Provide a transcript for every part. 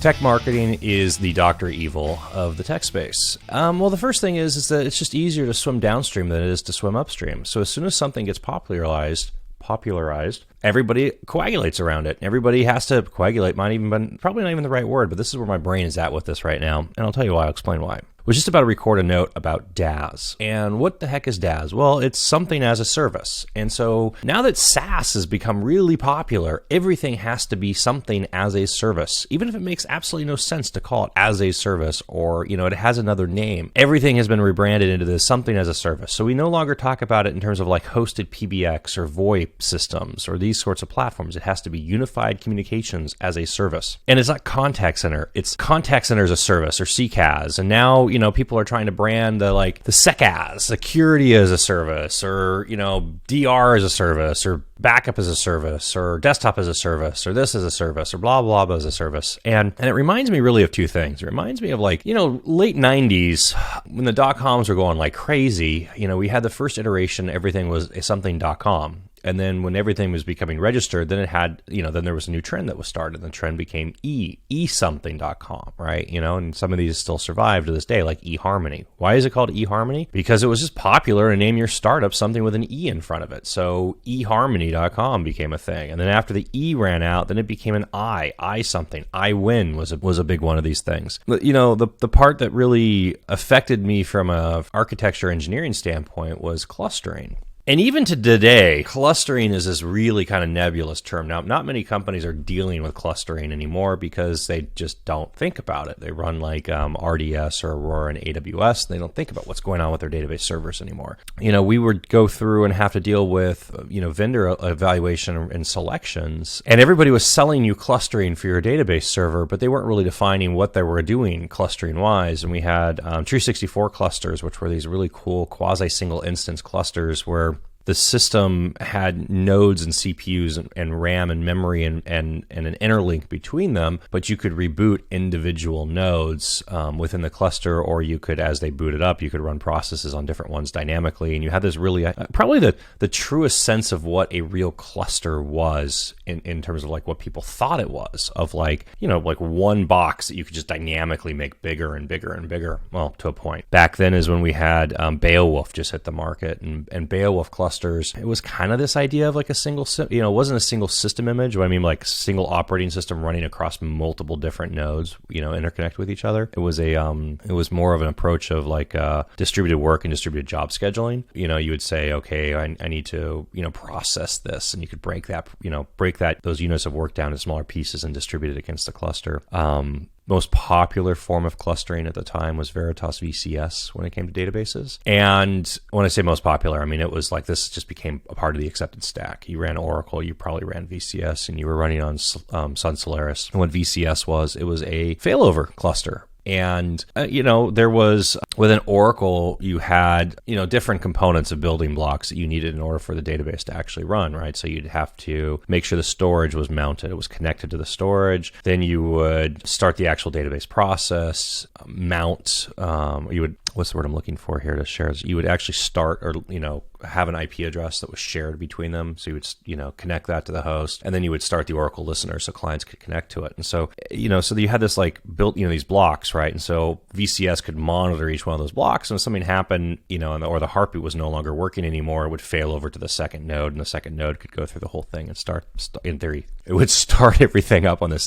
Tech marketing is the Dr. Evil of the tech space. Well, the first thing is that it's just easier to swim downstream than it is to swim upstream. So as soon as something gets popularized, everybody coagulates around it. Everybody has to coagulate. Probably not even the right word, but this is where my brain is at with this right now. And I'll tell you why. I'll explain why. I was just about to record a note about DaaS. And what the heck is DaaS? Well, it's something as a service. And so now that SaaS has become really popular, everything has to be something as a service. Even if it makes absolutely no sense to call it as a service or, it has another name. Everything has been rebranded into this something as a service. So we no longer talk about it in terms of like hosted PBX or VoIP systems or these sorts of platforms. It has to be unified communications as a service. And it's not contact center. It's contact center as a service or CCaaS. And now, people are trying to brand the SecAS, security as a service, or, DR as a service, or backup as a service, or desktop as a service, or this as a service, or blah, blah, blah as a service. And it reminds me really of two things. It reminds me of late 90s when the .coms were going like crazy. We had the first iteration, everything was something.com. And then when everything was becoming registered, then it had, then there was a new trend that was started. And the trend became something.com, right? And some of these still survive to this day, like eHarmony. Why is it called eHarmony? Because it was just popular to name your startup something with an E in front of it. So eHarmony.com became a thing. And then after the E ran out, then it became an I something. iWin was a big one of these things. But, the part that really affected me from a architecture engineering standpoint was clustering. And even to today, clustering is this really kind of nebulous term. Now, not many companies are dealing with clustering anymore because they just don't think about it. They run like RDS or Aurora and AWS. And they don't think about what's going on with their database servers anymore. We would go through and have to deal with, vendor evaluation and selections. And everybody was selling you clustering for your database server, but they weren't really defining what they were doing clustering-wise. And we had True 64 clusters, which were these really cool quasi-single instance clusters where the system had nodes and CPUs and RAM and memory and an interlink between them, but you could reboot individual nodes within the cluster, or you could, as they booted up, you could run processes on different ones dynamically. And you had this really, probably the truest sense of what a real cluster was in terms of like what people thought it was, of like one box that you could just dynamically make bigger and bigger and bigger. Well, to a point. Back then is when we had Beowulf just hit the market, and Beowulf clusters. It was kind of this idea of like a single, it wasn't a single system image. What I mean, like single operating system running across multiple different nodes, interconnect with each other. It was more of an approach of like distributed work and distributed job scheduling. You would say, okay, I need to, process this, and you could break those units of work down into smaller pieces and distribute it against the cluster. Most popular form of clustering at the time was Veritas VCS when it came to databases. And when I say most popular, I mean, it was like this just became a part of the accepted stack. You ran Oracle, you probably ran VCS, and you were running on Sun Solaris. And what VCS was, it was a failover cluster. And, there was, within Oracle, you had, different components of building blocks that you needed in order for the database to actually run, right? So you'd have to make sure the storage was mounted. It was connected to the storage. Then you would start the actual database process, mount, what's the word I'm looking for here to share? You would actually start or, have an IP address that was shared between them. So you would, connect that to the host, and then you would start the Oracle listener so clients could connect to it. And so, so you had this like built, these blocks, right? And so VCS could monitor each one of those blocks. And if something happened, or the heartbeat was no longer working anymore, it would fail over to the second node, and the second node could go through the whole thing and start in theory, it would start everything up on the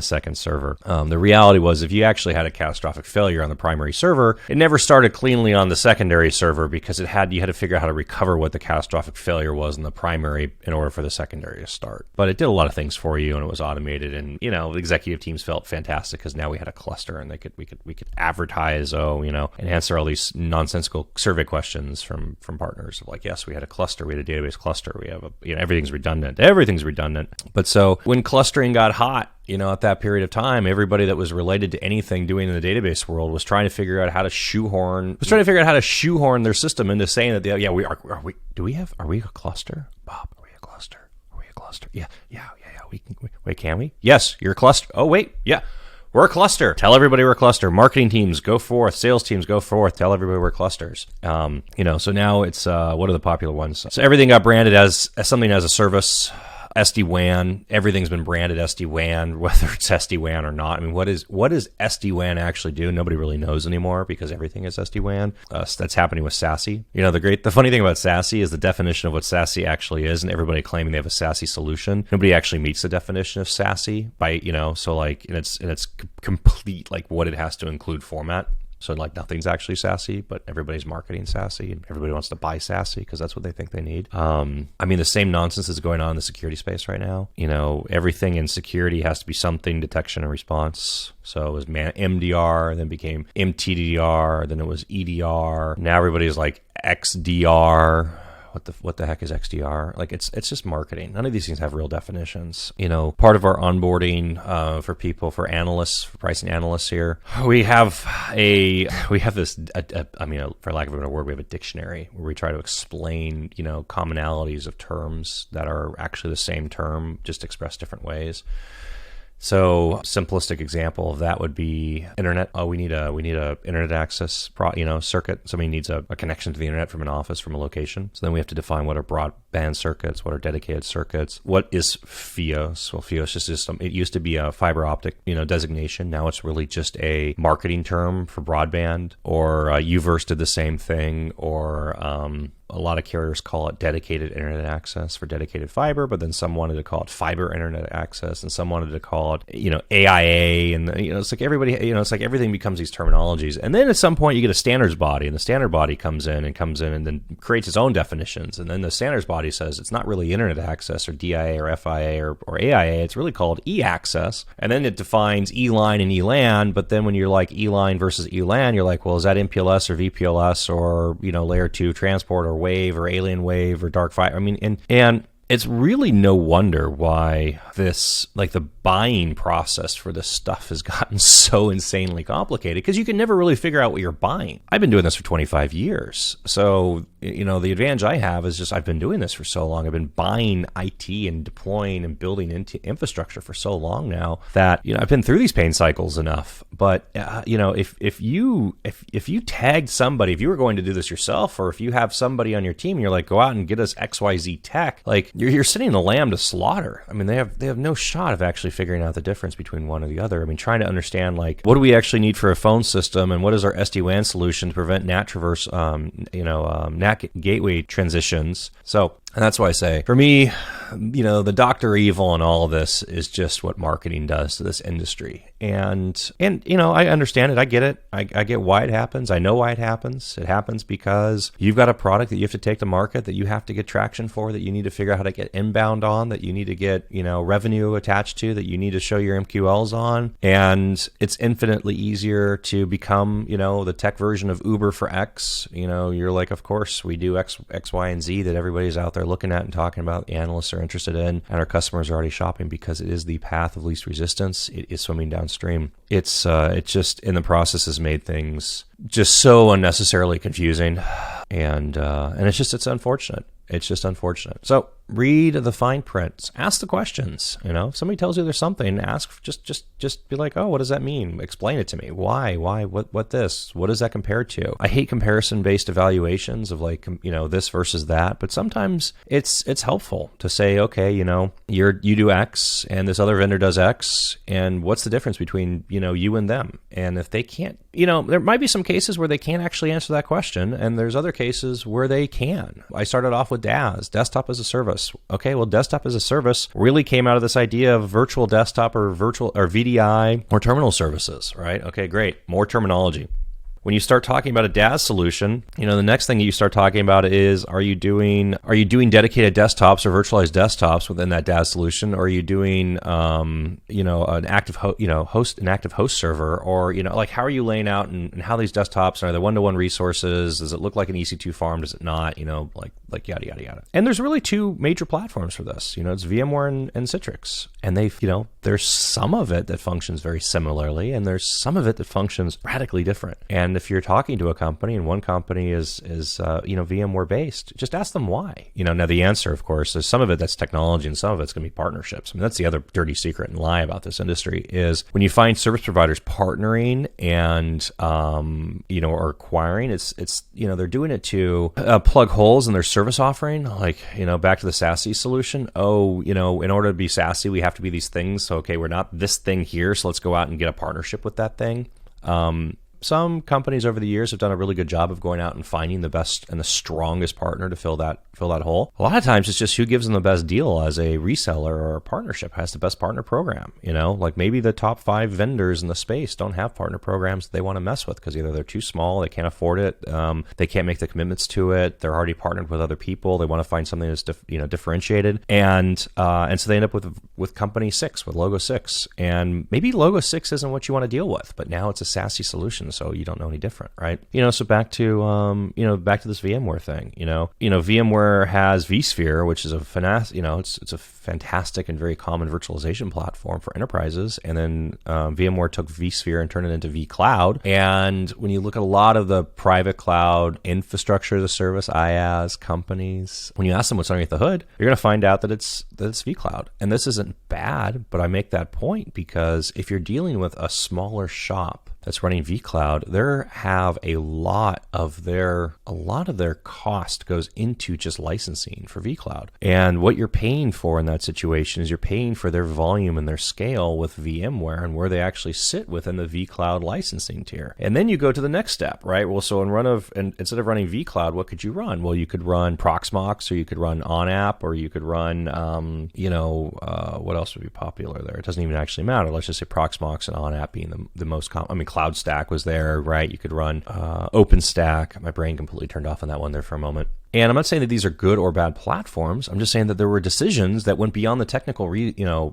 second server. The reality was, if you actually had a catastrophic failure on the primary server, it never started cleanly on the secondary server because you had to figure out how to recover what the catastrophic failure was in the primary in order for the secondary to start. But it did a lot of things for you, and it was automated. And the executive teams felt fantastic because now we had a cluster, and we could advertise, and answer all these nonsensical survey questions from partners of like, yes, we had a cluster, we had a database cluster, we have everything's redundant. But so when clustering got hot, at that period of time, everybody that was related to anything doing in the database world was trying to figure out how to shoehorn their system into saying that, are we a cluster? Bob, are we a cluster? Yeah. Can we? Yes, you're a cluster. Oh, wait. Yeah. We're a cluster. Tell everybody we're a cluster. Marketing teams, go forth. Sales teams, go forth. Tell everybody we're clusters. So now it's, what are the popular ones? So everything got branded as something as a service. SD-WAN, everything's been branded SD-WAN, whether it's SD-WAN or not. I mean, what does SD-WAN actually do? Nobody really knows anymore because everything is SD-WAN. That's happening with SASE. The funny thing about SASE is the definition of what SASE actually is, and everybody claiming they have a SASE solution. Nobody actually meets the definition of SASE by, so like in its complete, like what it has to include format. So like nothing's actually SASE, but everybody's marketing SASE and everybody wants to buy SASE because that's what they think they need. I mean, the same nonsense is going on in the security space right now. Everything in security has to be something detection and response. So it was MDR, then became MTDR, then it was EDR. Now everybody's like XDR. What the heck is XDR? Like it's just marketing. None of these things have real definitions. Part of our onboarding for analysts, for pricing analysts here, we have this. For lack of a better word, we have a dictionary where we try to explain commonalities of terms that are actually the same term, just expressed different ways. So simplistic example of that would be internet. We need a internet access circuit. Somebody needs a connection to the internet from an office, from a location. So then we have to define what are broadband circuits, what are dedicated circuits, what is FIOS. Well, FIOS it used to be a fiber optic designation. Now it's really just a marketing term for broadband. Or UVerse did the same thing. Or a lot of carriers call it dedicated internet access for dedicated fiber, but then some wanted to call it fiber internet access, and some wanted to call it, AIA, and it's like everybody, it's like everything becomes these terminologies. And then at some point you get a standards body, and the standard body comes in and then creates its own definitions. And then the standards body says it's not really internet access or DIA or FIA or AIA, it's really called E-access. And then it defines E-line and E-LAN, but then when you're like E-line versus E-LAN, you're like, well, is that MPLS or VPLS or, layer 2 transport or wave or alien wave or dark fiber? I mean, and it's really no wonder why this, like the buying process for this stuff has gotten so insanely complicated, because you can never really figure out what you're buying. I've been doing this for 25 years. So, the advantage I have is just I've been doing this for so long. I've been buying IT and deploying and building into infrastructure for so long now that, I've been through these pain cycles enough. But, if you tagged somebody, if you were going to do this yourself, or if you have somebody on your team and you're like, go out and get us XYZ tech, like you're sending the lamb to slaughter. I mean, they have no shot of actually figuring out the difference between one or the other. I mean, trying to understand, like, what do we actually need for a phone system, and what is our SD-WAN solution to prevent NAT traverse, NAT gateway transitions. So, and that's why I say, for me, the Dr. Evil and all of this is just what marketing does to this industry. And I understand it. I get it. I get why it happens. I know why it happens. It happens because you've got a product that you have to take to market, that you have to get traction for, that you need to figure out how to get inbound on, that you need to get, revenue attached to, that you need to show your MQLs on. And it's infinitely easier to become, the tech version of Uber for X. You're like, of course, we do X, Y, and Z that everybody's out there looking at and talking about, the analysts are interested in, and our customers are already shopping, because it is the path of least resistance. It is swimming downstream. It just in the process has made things just so unnecessarily confusing, and it's unfortunate. It's just unfortunate. So read the fine print. Ask the questions. If somebody tells you there's something, ask. Just be like, oh, what does that mean? Explain it to me. Why? What this? What does that compare to? I hate comparison-based evaluations of like, this versus that. But sometimes it's helpful to say, okay, you do X and this other vendor does X, and what's the difference between you and them? And if they can't, there might be some cases where they can't actually answer that question, and there's other cases where they can. I started off with DAS, desktop as a service. Okay, well, desktop as a service really came out of this idea of virtual desktop or VDI or terminal services, right? Okay, great. More terminology. When you start talking about a DAS solution, the next thing you start talking about is, are you doing dedicated desktops or virtualized desktops within that DAS solution? Or are you doing, an active host server? Or, like, how are you laying out and how these desktops are they one-to-one resources? Does it look like an EC2 farm? Does it not? Like yada, yada, yada. And there's really two major platforms for this. It's VMware and Citrix. And there's some of it that functions very similarly, and there's some of it that functions radically different. And And if you're talking to a company and one company is VMware based, just ask them why. Now the answer, of course, is some of it that's technology and some of it's going to be partnerships. I mean, that's the other dirty secret and lie about this industry is when you find service providers partnering and or acquiring, it's they're doing it to plug holes in their service offering, like back to the SASE solution. In order to be SASE, we have to be these things. So okay, we're not this thing here, so let's go out and get a partnership with that thing. Some companies over the years have done a really good job of going out and finding the best and the strongest partner to fill that hole. A lot of times it's just who gives them the best deal as a reseller or a partnership has the best partner program. Like maybe the top 5 vendors in the space don't have partner programs that they want to mess with because either they're too small, they can't afford it, they can't make the commitments to it, they're already partnered with other people, they want to find something that's differentiated, and so they end up with company 6, with logo 6, and maybe logo 6 isn't what you want to deal with, but now it's a SASE solution, so you don't know any different, right? So back to this VMware thing. VMware has vSphere, which is it's a fantastic and very common virtualization platform for enterprises, and then VMware took vSphere and turned it into vCloud. And when you look at a lot of the private cloud infrastructure as a service IaaS companies, when you ask them what's underneath the hood, you're going to find out that it's vCloud. And this isn't bad, but I make that point because if you're dealing with a smaller shop that's running vCloud, a lot of their cost goes into just licensing for vCloud. And what you're paying for in that situation is you're paying for their volume and their scale with VMware and where they actually sit within the vCloud licensing tier. And then you go to the next step, right? Well, so instead of running vCloud, what could you run? Well, you could run Proxmox, or you could run OnApp, or you could run, what else would be popular there? It doesn't even actually matter. Let's just say Proxmox and OnApp being the most common. CloudStack was there, right? You could run OpenStack. My brain completely turned off on that one there for a moment. And I'm not saying that these are good or bad platforms. I'm just saying that there were decisions that went beyond the technical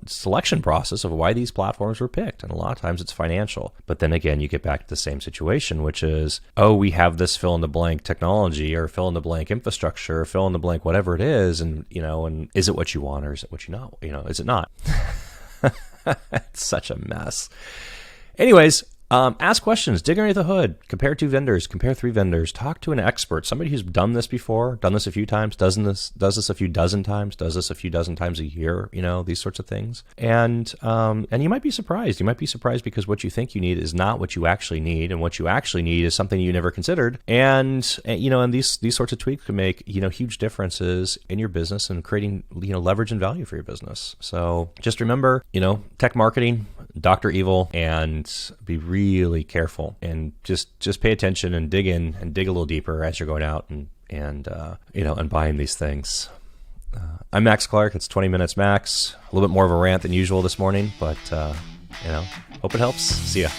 selection process of why these platforms were picked. And a lot of times it's financial. But then again, you get back to the same situation, which is, we have this fill-in-the-blank technology or fill-in-the-blank infrastructure, or fill-in-the-blank whatever it is. And, and is it what you want or is it what you know? Is it not? It's such a mess. Anyways, ask questions, dig underneath the hood, compare 2 vendors, compare 3 vendors, talk to an expert, somebody who's done this before, done this a few times, does this a few dozen times, does this a few dozen times a year, these sorts of things. And you might be surprised. You might be surprised because what you think you need is not what you actually need, and what you actually need is something you never considered. And these sorts of tweaks can make, huge differences in your business and creating, leverage and value for your business. So just remember, tech marketing, Dr. Evil, and be really careful and just pay attention and dig in and dig a little deeper as you're going out and buying these things. I'm Max Clark. It's 20 minutes max. A little bit more of a rant than usual this morning, but hope it helps. See ya.